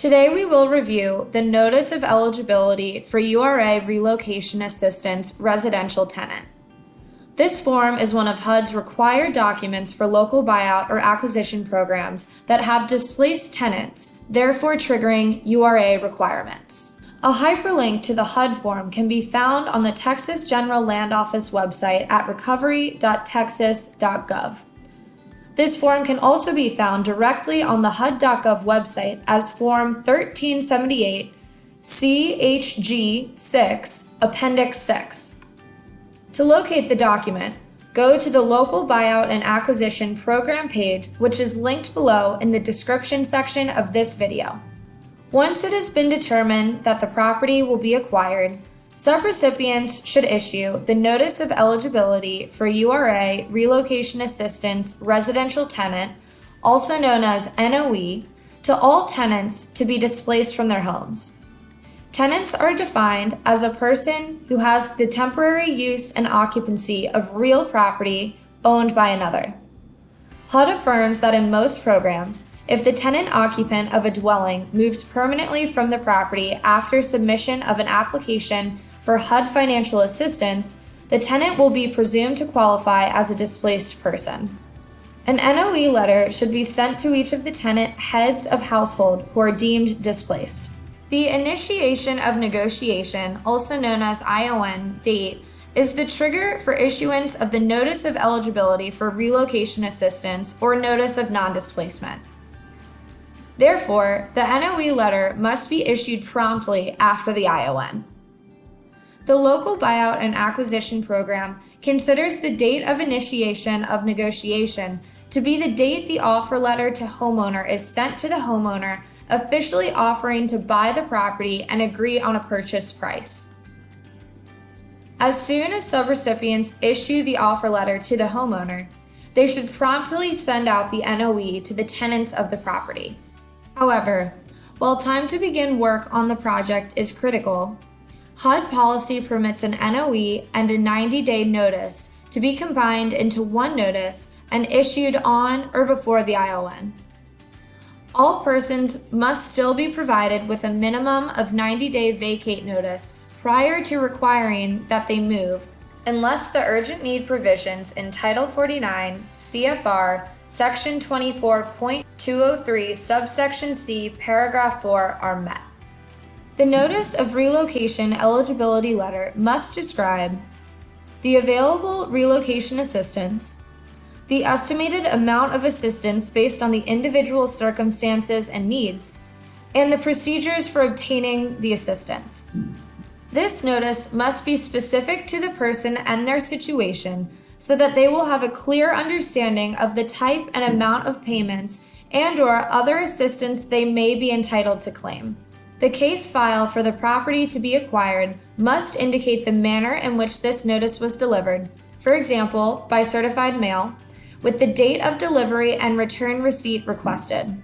Today we will review the Notice of Eligibility for URA Relocation Assistance Residential Tenant. This form is one of HUD's required documents for local buyout or acquisition programs that have displaced tenants, therefore triggering URA requirements. A hyperlink to the HUD form can be found on the Texas General Land Office website at recovery.texas.gov. This form can also be found directly on the HUD.gov website as Form 1378 CHG 6, Appendix 6. To locate the document, go to the Local Buyout and Acquisition Program page, which is linked below in the description section of this video. Once it has been determined that the property will be acquired, subrecipients should issue the Notice of Eligibility for URA Relocation Assistance Residential Tenant, also known as NOE, to all tenants to be displaced from their homes. Tenants are defined as a person who has the temporary use and occupancy of real property owned by another. HUD affirms that in most programs, if the tenant occupant of a dwelling moves permanently from the property after submission of an application for HUD financial assistance, the tenant will be presumed to qualify as a displaced person. An NOE letter should be sent to each of the tenant heads of household who are deemed displaced. The initiation of negotiation, also known as ION, date is the trigger for issuance of the Notice of Eligibility for Relocation Assistance or Notice of Non-Displacement. Therefore, the NOE letter must be issued promptly after the ION. The Local Buyout and Acquisition Program considers the date of initiation of negotiation to be the date the offer letter to homeowner is sent to the homeowner officially offering to buy the property and agree on a purchase price. As soon as subrecipients issue the offer letter to the homeowner, they should promptly send out the NOE to the tenants of the property. However, while time to begin work on the project is critical, HUD policy permits an NOE and a 90-day notice to be combined into one notice and issued on or before the ION. All persons must still be provided with a minimum of 90-day vacate notice prior to requiring that they move, unless the urgent need provisions in Title 49 CFR Section 24.203 subsection C paragraph 4 are met. The Notice of Relocation Eligibility letter must describe the available relocation assistance, the estimated amount of assistance based on the individual circumstances and needs, and the procedures for obtaining the assistance. This notice must be specific to the person and their situation so that they will have a clear understanding of the type and amount of payments and/or other assistance they may be entitled to claim. The case file for the property to be acquired must indicate the manner in which this notice was delivered, for example, by certified mail, with the date of delivery and return receipt requested.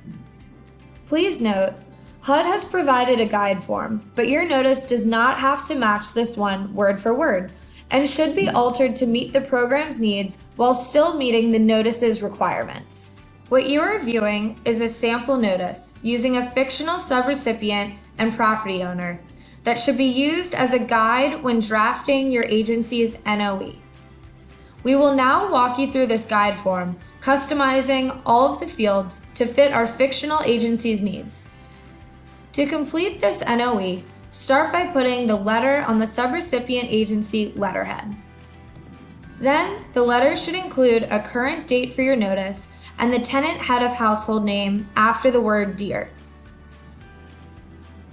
Please note, HUD has provided a guide form, but your notice does not have to match this one word for word, and should be altered to meet the program's needs while still meeting the notice's requirements. What you are viewing is a sample notice using a fictional subrecipient and property owner that should be used as a guide when drafting your agency's NOE. We will now walk you through this guide form, customizing all of the fields to fit our fictional agency's needs. To complete this NOE, start by putting the letter on the subrecipient agency letterhead. Then, the letter should include a current date for your notice and the tenant head of household name after the word "Dear."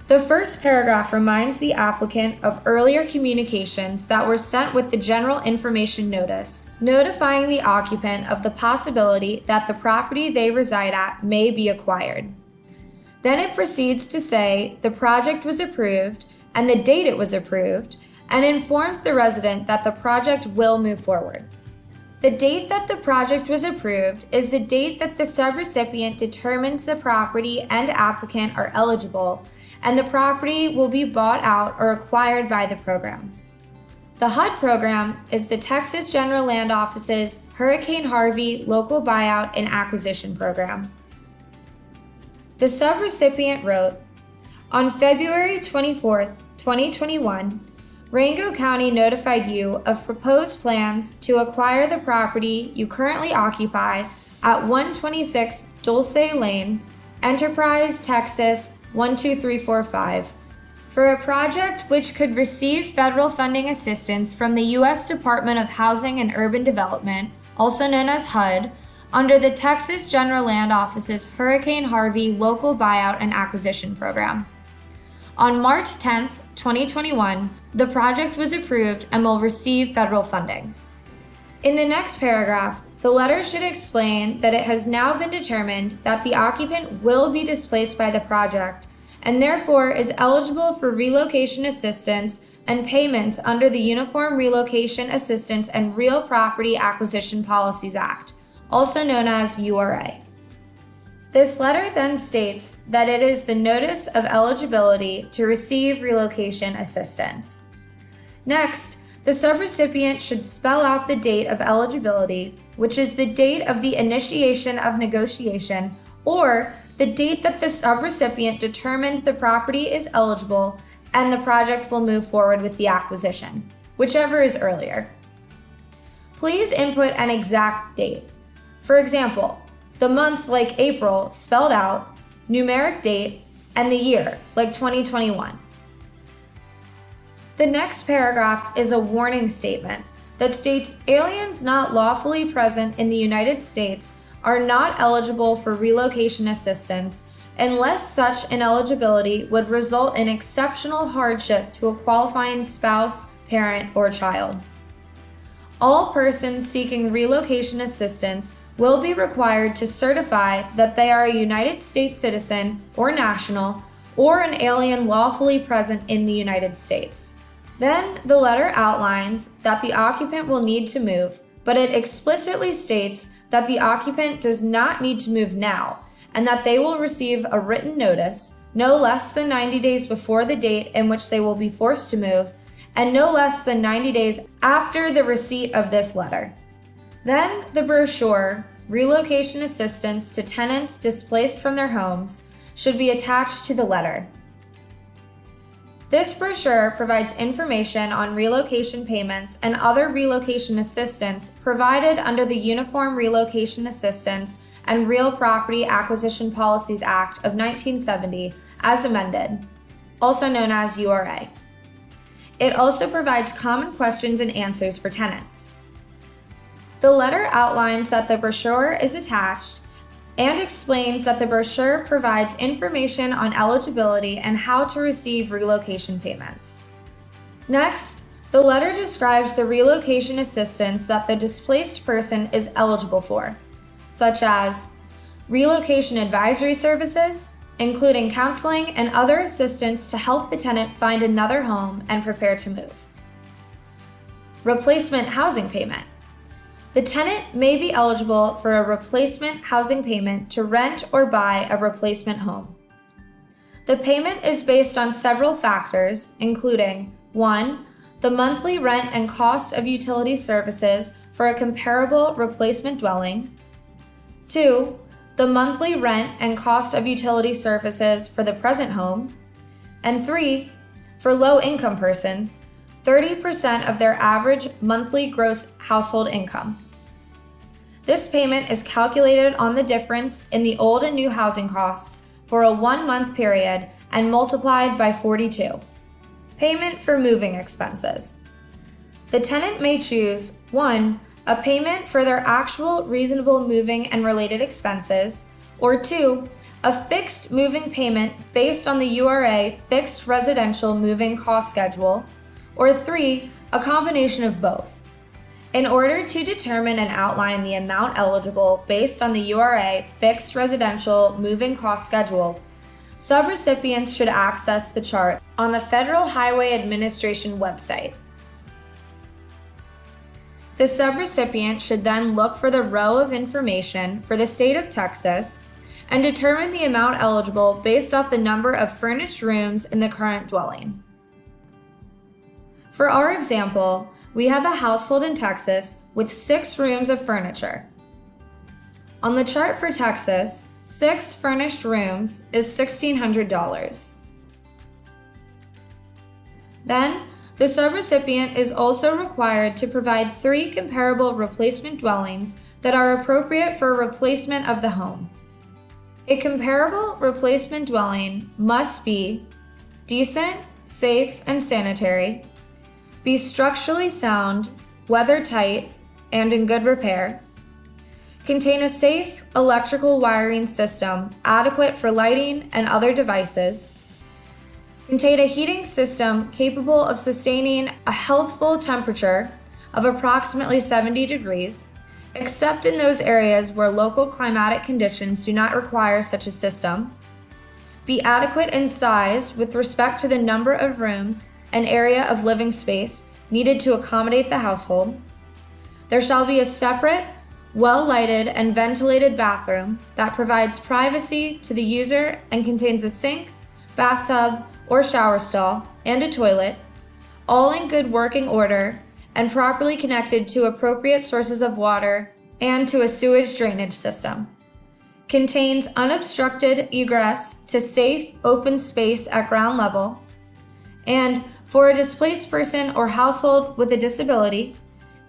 The first paragraph reminds the applicant of earlier communications that were sent with the general information notice, notifying the occupant of the possibility that the property they reside at may be acquired. Then it proceeds to say the project was approved and the date it was approved, and informs the resident that the project will move forward. The date that the project was approved is the date that the subrecipient determines the property and applicant are eligible, and the property will be bought out or acquired by the program. The HUD program is the Texas General Land Office's Hurricane Harvey Local Buyout and Acquisition Program. The subrecipient wrote, On February 24, 2021, Rango County notified you of proposed plans to acquire the property you currently occupy at 126 Dulce Lane, Enterprise, Texas 12345, for a project which could receive federal funding assistance from the U.S. Department of Housing and Urban Development, also known as HUD, under the Texas General Land Office's Hurricane Harvey Local Buyout and Acquisition Program. On March 10, 2021, the project was approved and will receive federal funding. In the next paragraph, the letter should explain that it has now been determined that the occupant will be displaced by the project and therefore is eligible for relocation assistance and payments under the Uniform Relocation Assistance and Real Property Acquisition Policies Act, also known as URA. This letter then states that it is the notice of eligibility to receive relocation assistance. Next, the subrecipient should spell out the date of eligibility, which is the date of the initiation of negotiation or the date that the subrecipient determined the property is eligible and the project will move forward with the acquisition, whichever is earlier. Please input an exact date. For example, the month like April spelled out, numeric date, and the year like 2021. The next paragraph is a warning statement that states aliens not lawfully present in the United States are not eligible for relocation assistance unless such ineligibility would result in exceptional hardship to a qualifying spouse, parent, or child. All persons seeking relocation assistance will be required to certify that they are a United States citizen or national or an alien lawfully present in the United States. Then the letter outlines that the occupant will need to move, but it explicitly states that the occupant does not need to move now and that they will receive a written notice no less than 90 days before the date in which they will be forced to move and no less than 90 days after the receipt of this letter. Then the brochure, Relocation Assistance to Tenants Displaced from Their Homes, should be attached to the letter. This brochure provides information on relocation payments and other relocation assistance provided under the Uniform Relocation Assistance and Real Property Acquisition Policies Act of 1970 as amended, also known as URA. It also provides common questions and answers for tenants. The letter outlines that the brochure is attached and explains that the brochure provides information on eligibility and how to receive relocation payments. Next, the letter describes the relocation assistance that the displaced person is eligible for, such as relocation advisory services, including counseling and other assistance to help the tenant find another home and prepare to move. Replacement housing payment. The tenant may be eligible for a replacement housing payment to rent or buy a replacement home. The payment is based on several factors, including 1. The monthly rent and cost of utility services for a comparable replacement dwelling. 2. The monthly rent and cost of utility services for the present home. And 3. For low-income persons, 30% of their average monthly gross household income. This payment is calculated on the difference in the old and new housing costs for a 1-month period and multiplied by 42. Payment for moving expenses. The tenant may choose 1. A payment for their actual reasonable moving and related expenses, or 2. A fixed moving payment based on the URA Fixed Residential Moving Cost Schedule, or 3. A combination of both. In order to determine and outline the amount eligible based on the URA Fixed Residential Moving Cost Schedule, subrecipients should access the chart on the Federal Highway Administration website. The subrecipient should then look for the row of information for the state of Texas and determine the amount eligible based off the number of furnished rooms in the current dwelling. For our example, we have a household in Texas with 6 rooms of furniture. On the chart for Texas, 6 furnished rooms is $1,600. Then, the subrecipient is also required to provide 3 comparable replacement dwellings that are appropriate for replacement of the home. A comparable replacement dwelling must be decent, safe, and sanitary, be structurally sound, weather-tight, and in good repair, contain a safe electrical wiring system adequate for lighting and other devices, contain a heating system capable of sustaining a healthful temperature of approximately 70 degrees, except in those areas where local climatic conditions do not require such a system, be adequate in size with respect to the number of rooms and area of living space needed to accommodate the household. There shall be a separate, well-lighted and ventilated bathroom that provides privacy to the user and contains a sink, bathtub, or shower stall, and a toilet, all in good working order and properly connected to appropriate sources of water and to a sewage drainage system. Contains unobstructed egress to safe, open space at ground level, and for a displaced person or household with a disability,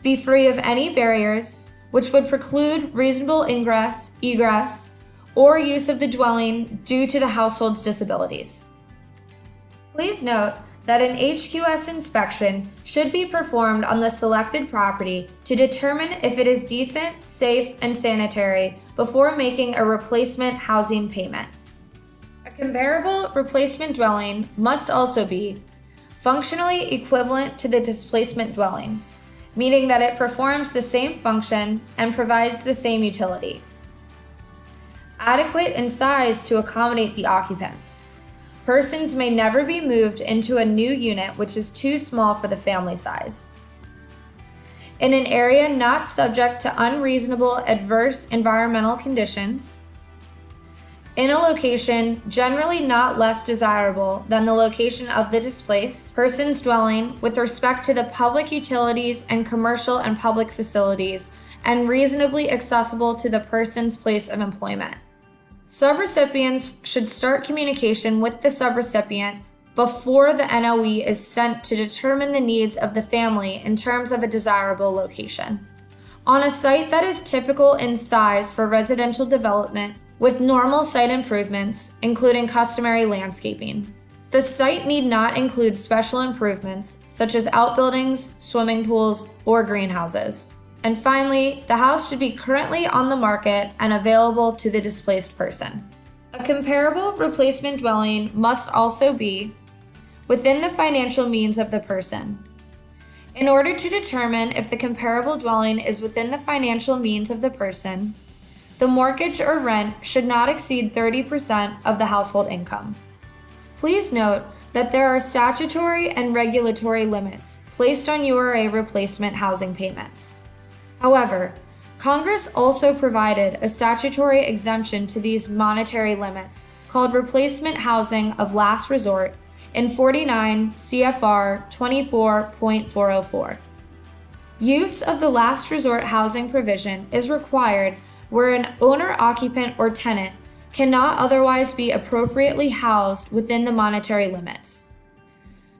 be free of any barriers which would preclude reasonable ingress, egress, or use of the dwelling due to the household's disabilities. Please note that an HQS inspection should be performed on the selected property to determine if it is decent, safe, and sanitary before making a replacement housing payment. A comparable replacement dwelling must also be functionally equivalent to the displacement dwelling, meaning that it performs the same function and provides the same utility. Adequate in size to accommodate the occupants. Persons may never be moved into a new unit which is too small for the family size. In an area not subject to unreasonable adverse environmental conditions. In a location generally not less desirable than the location of the displaced person's dwelling with respect to the public utilities and commercial and public facilities, and reasonably accessible to the person's place of employment. Subrecipients should start communication with the subrecipient before the NOE is sent to determine the needs of the family in terms of a desirable location. On a site that is typical in size for residential development with normal site improvements, including customary landscaping. The site need not include special improvements such as outbuildings, swimming pools, or greenhouses. And finally, the house should be currently on the market and available to the displaced person. A comparable replacement dwelling must also be within the financial means of the person. In order to determine if the comparable dwelling is within the financial means of the person, the mortgage or rent should not exceed 30% of the household income. Please note that there are statutory and regulatory limits placed on URA replacement housing payments. However, Congress also provided a statutory exemption to these monetary limits called replacement housing of last resort in 49 CFR 24.404. Use of the last resort housing provision is required where an owner, occupant, or tenant cannot otherwise be appropriately housed within the monetary limits.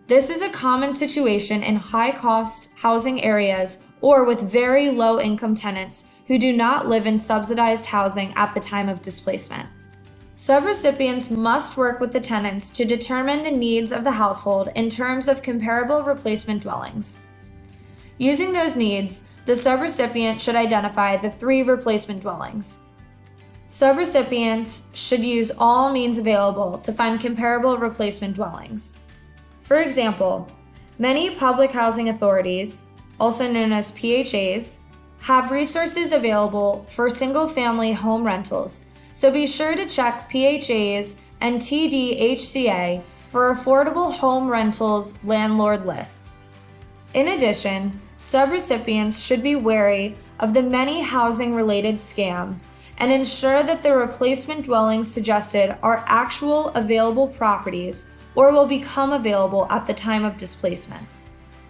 This is a common situation in high-cost housing areas or with very low-income tenants who do not live in subsidized housing at the time of displacement. Subrecipients must work with the tenants to determine the needs of the household in terms of comparable replacement dwellings. Using those needs, the subrecipient should identify the 3 replacement dwellings. Subrecipients should use all means available to find comparable replacement dwellings. For example, many public housing authorities, also known as PHAs, have resources available for single-family home rentals, so be sure to check PHAs and TDHCA for affordable home rentals landlord lists. In addition, subrecipients should be wary of the many housing-related scams and ensure that the replacement dwellings suggested are actual available properties or will become available at the time of displacement.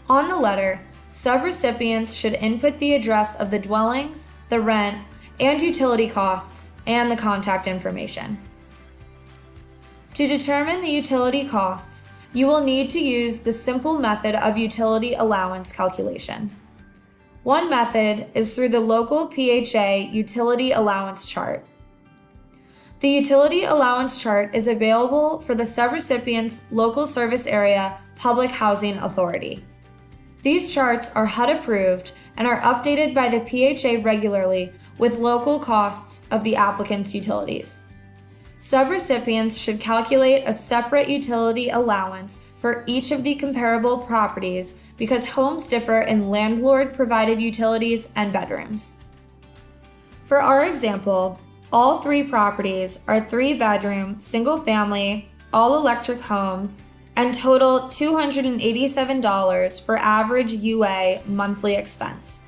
On the letter, subrecipients should input the address of the dwellings, the rent, and utility costs, and the contact information. To determine the utility costs, you will need to use the simple method of utility allowance calculation. One method is through the local PHA utility allowance chart. The utility allowance chart is available for the subrecipient's local service area public housing authority. These charts are HUD approved and are updated by the PHA regularly with local costs of the applicant's utilities. Subrecipients should calculate a separate utility allowance for each of the comparable properties because homes differ in landlord-provided utilities and bedrooms. For our example, all 3 properties are 3-bedroom, single-family, all-electric homes and total $287 for average UA monthly expense.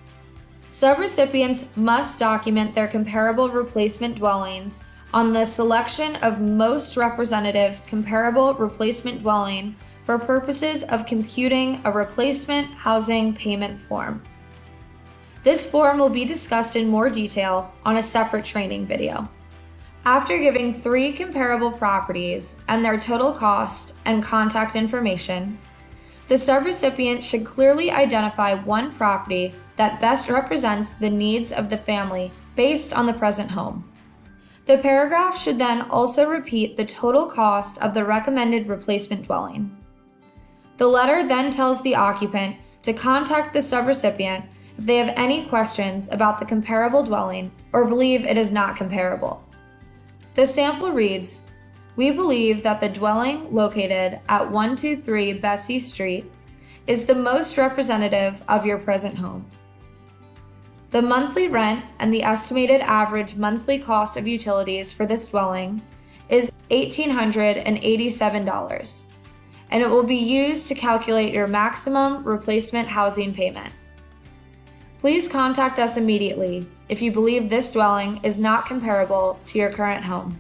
Subrecipients must document their comparable replacement dwellings on the selection of most representative comparable replacement dwelling for purposes of computing a replacement housing payment form. This form will be discussed in more detail on a separate training video. After giving 3 comparable properties and their total cost and contact information, the subrecipient should clearly identify one property that best represents the needs of the family based on the present home. The paragraph should then also repeat the total cost of the recommended replacement dwelling. The letter then tells the occupant to contact the subrecipient if they have any questions about the comparable dwelling or believe it is not comparable. The sample reads, "We believe that the dwelling located at 123 Bessie Street is the most representative of your present home. The monthly rent and the estimated average monthly cost of utilities for this dwelling is $1,887, and it will be used to calculate your maximum replacement housing payment. Please contact us immediately if you believe this dwelling is not comparable to your current home.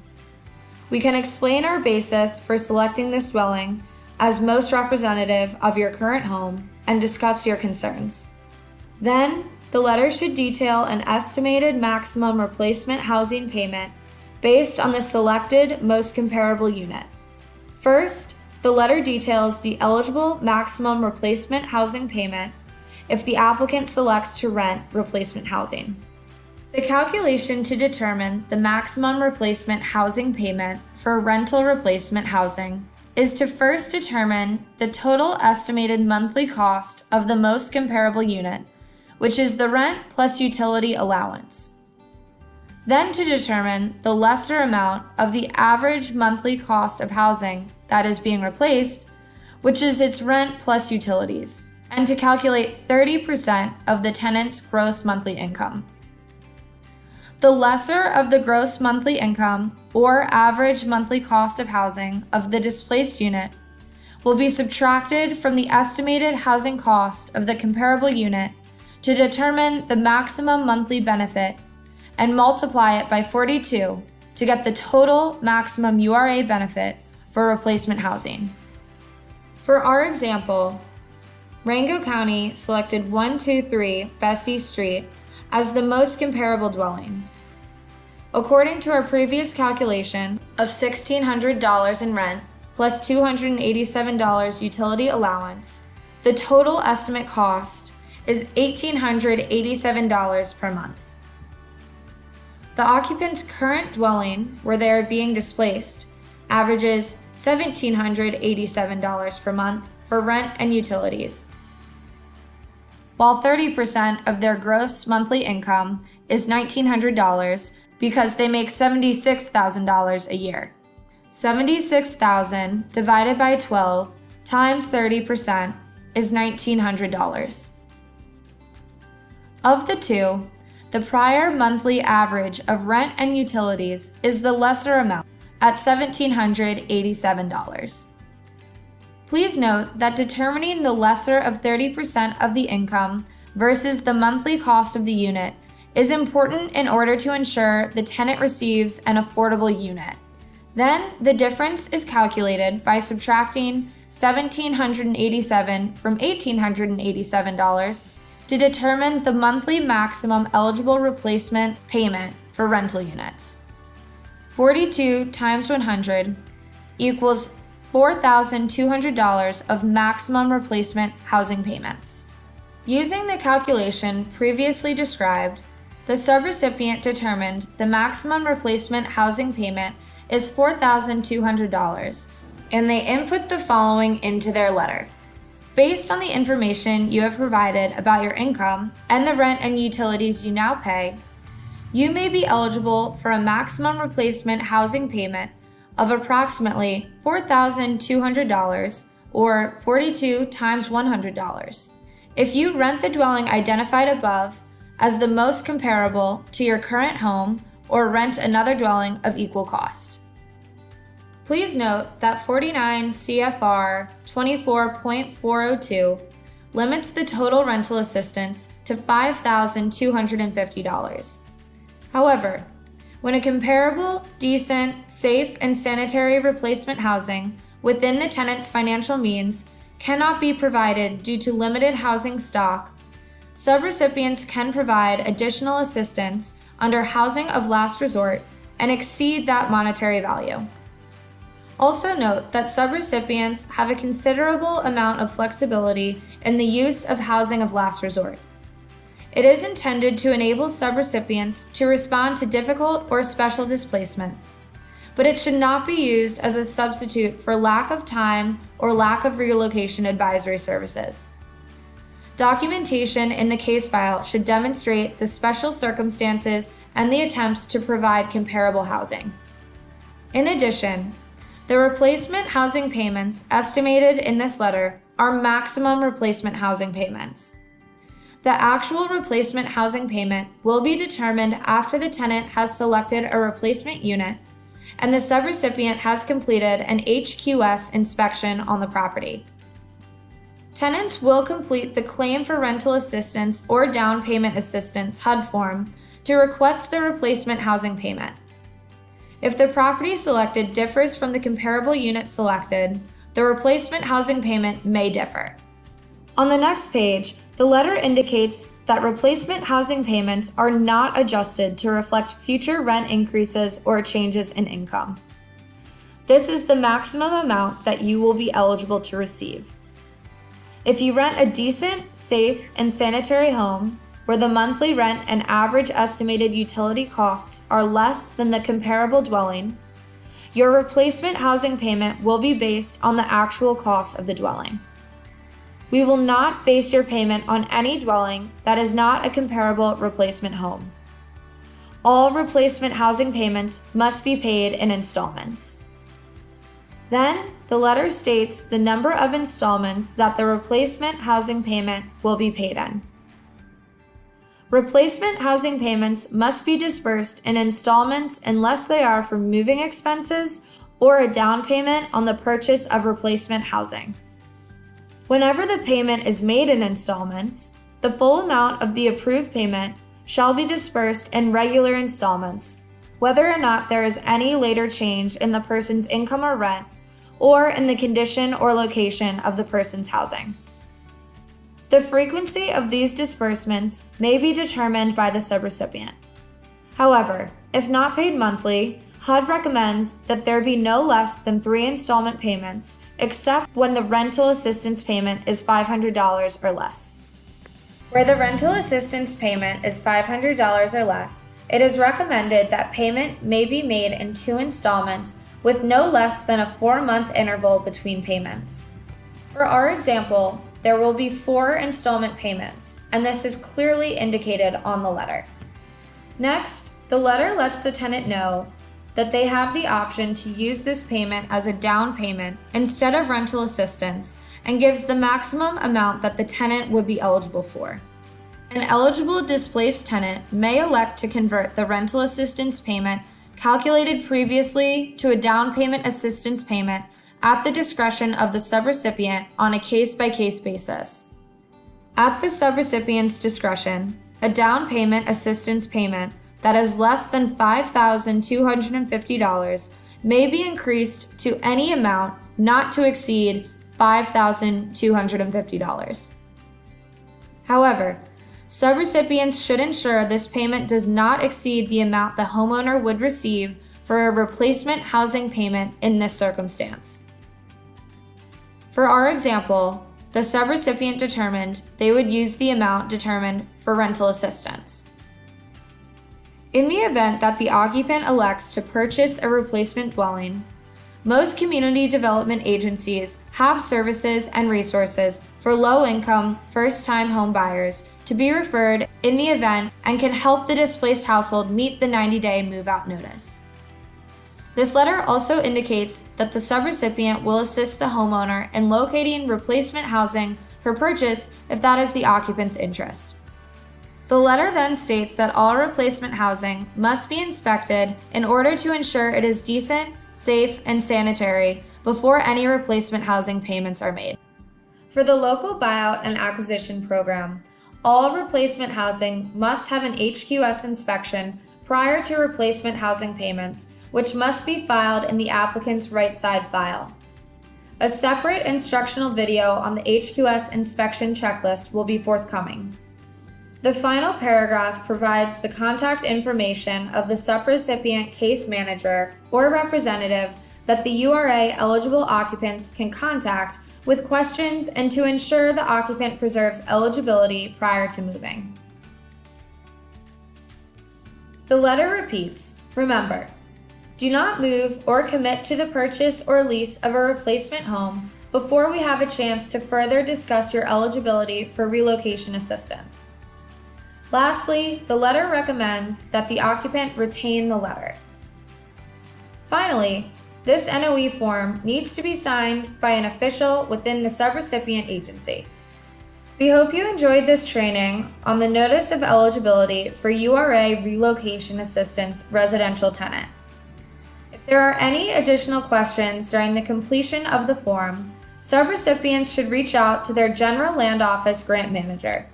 We can explain our basis for selecting this dwelling as most representative of your current home and discuss your concerns. Then, the letter should detail an estimated maximum replacement housing payment based on the selected most comparable unit. First, the letter details the eligible maximum replacement housing payment if the applicant selects to rent replacement housing. The calculation to determine the maximum replacement housing payment for rental replacement housing is to first determine the total estimated monthly cost of the most comparable unit, which is the rent plus utility allowance. Then to determine the lesser amount of the average monthly cost of housing that is being replaced, which is its rent plus utilities, and to calculate 30% of the tenant's gross monthly income. The lesser of the gross monthly income or average monthly cost of housing of the displaced unit will be subtracted from the estimated housing cost of the comparable unit to determine the maximum monthly benefit and multiply it by 42 to get the total maximum URA benefit for replacement housing. For our example, Rango County selected 123 Bessie Street as the most comparable dwelling. According to our previous calculation of $1,600 in rent plus $287 utility allowance, the total estimate cost is $1,887 per month. The occupant's current dwelling, where they are being displaced, averages $1,787 per month for rent and utilities, while 30% of their gross monthly income is $1,900 because they make $76,000 a year. $76,000 divided by 12 times 30% is $1,900. Of the two, the prior monthly average of rent and utilities is the lesser amount at $1,787. Please note that determining the lesser of 30% of the income versus the monthly cost of the unit is important in order to ensure the tenant receives an affordable unit. Then, the difference is calculated by subtracting $1,787 from $1,887 to determine the monthly maximum eligible replacement payment for rental units. 42 times 100 equals $4,200 of maximum replacement housing payments. Using the calculation previously described, the subrecipient determined the maximum replacement housing payment is $4,200, and they input the following into their letter. Based on the information you have provided about your income and the rent and utilities you now pay, you may be eligible for a maximum replacement housing payment of approximately $4,200 or 42 times $100 if you rent the dwelling identified above as the most comparable to your current home or rent another dwelling of equal cost. Please note that 49 CFR 24.402 limits the total rental assistance to $5,250. However, when a comparable, decent, safe, and sanitary replacement housing within the tenant's financial means cannot be provided due to limited housing stock, subrecipients can provide additional assistance under housing of last resort and exceed that monetary value. Also note that subrecipients have a considerable amount of flexibility in the use of housing of last resort. It is intended to enable subrecipients to respond to difficult or special displacements, but it should not be used as a substitute for lack of time or lack of relocation advisory services. Documentation in the case file should demonstrate the special circumstances and the attempts to provide comparable housing. In addition, the replacement housing payments estimated in this letter are maximum replacement housing payments. The actual replacement housing payment will be determined after the tenant has selected a replacement unit and the subrecipient has completed an HQS inspection on the property. Tenants will complete the Claim for Rental Assistance or Down Payment Assistance HUD form to request the replacement housing payment. If the property selected differs from the comparable unit selected, the replacement housing payment may differ. On the next page, the letter indicates that replacement housing payments are not adjusted to reflect future rent increases or changes in income. This is the maximum amount that you will be eligible to receive. If you rent a decent, safe, and sanitary home, where the monthly rent and average estimated utility costs are less than the comparable dwelling, your replacement housing payment will be based on the actual cost of the dwelling. We will not base your payment on any dwelling that is not a comparable replacement home. All replacement housing payments must be paid in installments. Then, the letter states the number of installments that the replacement housing payment will be paid in. Replacement housing payments must be disbursed in installments unless they are for moving expenses or a down payment on the purchase of replacement housing. Whenever the payment is made in installments, the full amount of the approved payment shall be disbursed in regular installments, whether or not there is any later change in the person's income or rent, or in the condition or location of the person's housing. The frequency of these disbursements may be determined by the subrecipient. However, if not paid monthly, HUD recommends that there be no less than 3 installment payments, except when the rental assistance payment is $500 or less. Where the rental assistance payment is $500 or less, it is recommended that payment may be made in 2 installments with no less than a 4-month interval between payments. For our example, there will be 4 installment payments, and this is clearly indicated on the letter. Next, the letter lets the tenant know that they have the option to use this payment as a down payment instead of rental assistance and gives the maximum amount that the tenant would be eligible for. An eligible displaced tenant may elect to convert the rental assistance payment calculated previously to a down payment assistance payment at the discretion of the subrecipient on a case-by-case basis. At the subrecipient's discretion, a down payment assistance payment that is less than $5,250 may be increased to any amount not to exceed $5,250. However, subrecipients should ensure this payment does not exceed the amount the homeowner would receive for a replacement housing payment in this circumstance. For our example, the subrecipient determined they would use the amount determined for rental assistance. In the event that the occupant elects to purchase a replacement dwelling, most community development agencies have services and resources for low-income, first-time home buyers to be referred in the event and can help the displaced household meet the 90-day move-out notice. This letter also indicates that the subrecipient will assist the homeowner in locating replacement housing for purchase if that is the occupant's interest. The letter then states that all replacement housing must be inspected in order to ensure it is decent, safe, and sanitary before any replacement housing payments are made. For the local buyout and acquisition program, all replacement housing must have an HQS inspection prior to replacement housing payments, which must be filed in the applicant's right side file. A separate instructional video on the HQS inspection checklist will be forthcoming. The final paragraph provides the contact information of the subrecipient case manager or representative that the URA eligible occupants can contact with questions and to ensure the occupant preserves eligibility prior to moving. The letter repeats, remember, do not move or commit to the purchase or lease of a replacement home before we have a chance to further discuss your eligibility for relocation assistance. Lastly, the letter recommends that the occupant retain the letter. Finally, this NOE form needs to be signed by an official within the subrecipient agency. We hope you enjoyed this training on the Notice of Eligibility for URA Relocation Assistance Residential Tenant. If there are any additional questions during the completion of the form, subrecipients should reach out to their General Land Office grant manager.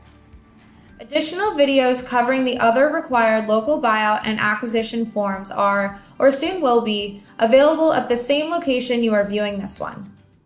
Additional videos covering the other required local buyout and acquisition forms are, or soon will be, available at the same location you are viewing this one.